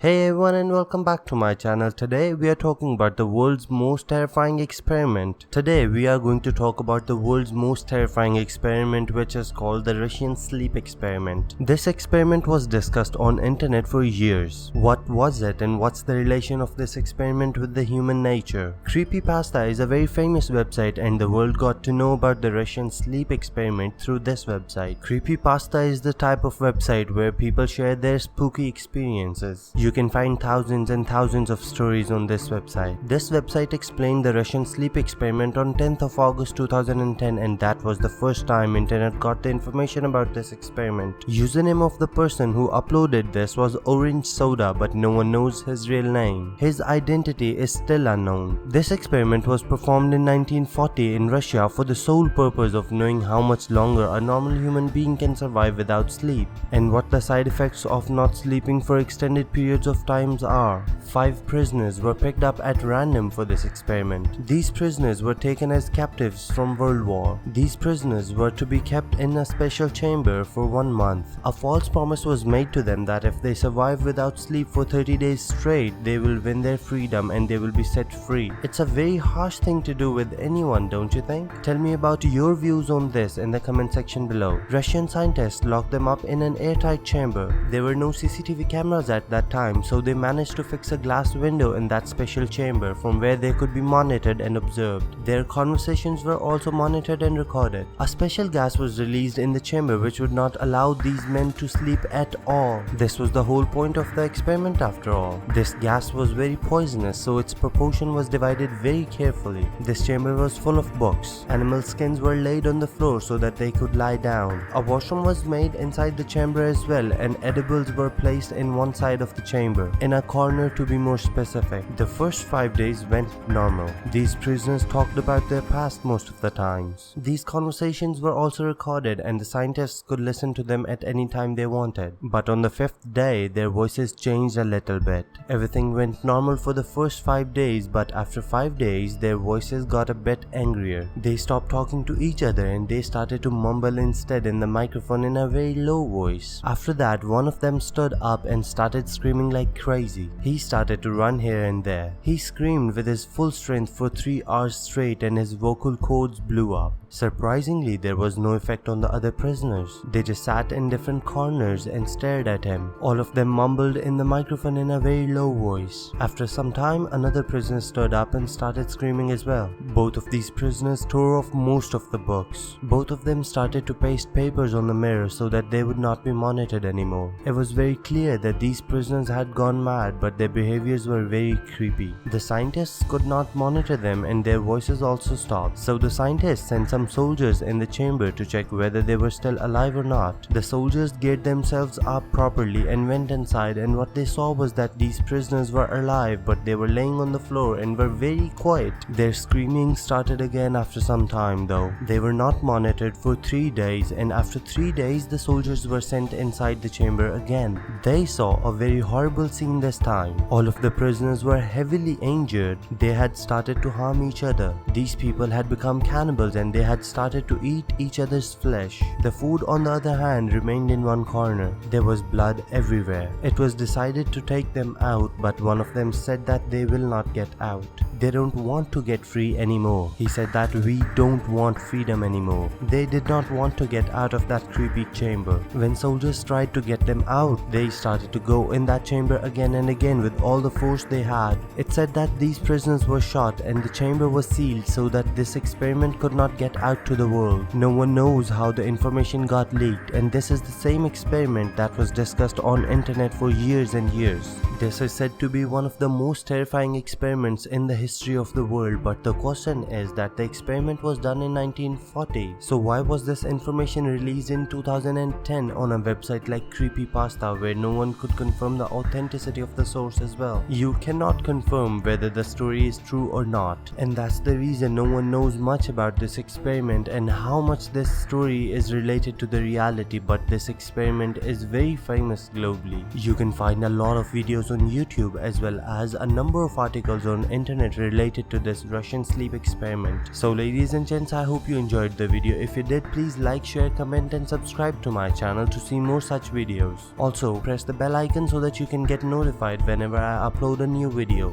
Hey everyone and welcome back to my channel. Today we are talking about the world's most terrifying experiment. Today we are going to talk about the world's most terrifying experiment, which is called the Russian sleep experiment. This experiment was discussed on internet for years. What was it and what's the relation of this experiment with the human nature? Creepypasta is a very famous website and the world got to know about the Russian sleep experiment through this website. Creepypasta is the type of website where people share their spooky experiences. You can find thousands and thousands of stories on this website. This website explained the Russian sleep experiment on 10th of August 2010, and that was the first time internet got the information about this experiment. Username of the person who uploaded this was Orange Soda, but no one knows his real name. His identity is still unknown. This experiment was performed in 1940 in Russia for the sole purpose of knowing how much longer a normal human being can survive without sleep, and what the side effects of not sleeping for extended periods of times are. 5 prisoners were picked up at random for this experiment. These prisoners were taken as captives from World War. These prisoners were to be kept in a special chamber for 1 month. A false promise was made to them that if they survive without sleep for 30 days straight, they will win their freedom and they will be set free. It's a very harsh thing to do with anyone, don't you think? Tell me about your views on this in the comment section below. Russian scientists locked them up in an airtight chamber. There were no CCTV cameras at that time, so they managed to fix a glass window in that special chamber from where they could be monitored and observed. Their conversations were also monitored and recorded. A special gas was released in the chamber which would not allow these men to sleep at all. This was the whole point of the experiment after all. This gas was very poisonous, so its proportion was divided very carefully. This chamber was full of books. Animal skins were laid on the floor so that they could lie down. A washroom was made inside the chamber as well, and edibles were placed in one side of the chamber, in a corner to be more specific. The first 5 days went normal. These prisoners talked about their past most of the times. These conversations were also recorded and the scientists could listen to them at any time they wanted. But on the 5th day, their voices changed a little bit. Everything went normal for the first 5 days, but after 5 days, their voices got a bit angrier. They stopped talking to each other and they started to mumble instead in the microphone in a very low voice. After that, one of them stood up and started screaming like crazy. He started to run here and there. He screamed with his full strength for 3 hours straight and his vocal cords blew up. Surprisingly, there was no effect on the other prisoners. They just sat in different corners and stared at him. All of them mumbled in the microphone in a very low voice. After some time, another prisoner stood up and started screaming as well. Both of these prisoners tore off most of the books. Both of them started to paste papers on the mirror so that they would not be monitored anymore. It was very clear that these prisoners had gone mad, but their behaviors were very creepy. The scientists could not monitor them and their voices also stopped. So the scientists sent some soldiers in the chamber to check whether they were still alive or not. The soldiers geared themselves up properly and went inside, and what they saw was that these prisoners were alive, but they were laying on the floor and were very quiet. Their screaming started again after some time though. They were not monitored for 3 days, and after 3 days the soldiers were sent inside the chamber again. They saw a very horrible scene this time. All of the prisoners were heavily injured. They had started to harm each other. These people had become cannibals and they had started to eat each other's flesh. The food, on the other hand, remained in one corner. There was blood everywhere. It was decided to take them out, but one of them said that they will not get out. They don't want to get free anymore. He said that we don't want freedom anymore. They did not want to get out of that creepy chamber. When soldiers tried to get them out, they started to go in that chamber again and again with all the force they had. It said that these prisoners were shot and the chamber was sealed so that this experiment could not get out to the world. No one knows how the information got leaked, and this is the same experiment that was discussed on internet for years and years. This is said to be one of the most terrifying experiments in the history of the world, but the question is that the experiment was done in 1940. So why was this information released in 2010 on a website like Creepypasta where no one could confirm the authenticity of the source as well? You cannot confirm whether the story is true or not, and that's the reason no one knows much about this experiment and how much this story is related to the reality, but this experiment is very famous globally. You can find a lot of videos on YouTube as well as a number of articles on internet experiment related to this Russian sleep experiment. So ladies and gents, I hope you enjoyed the video. If you did, please like, share, comment and subscribe to my channel to see more such videos. Also press the bell icon so that you can get notified whenever I upload a new video.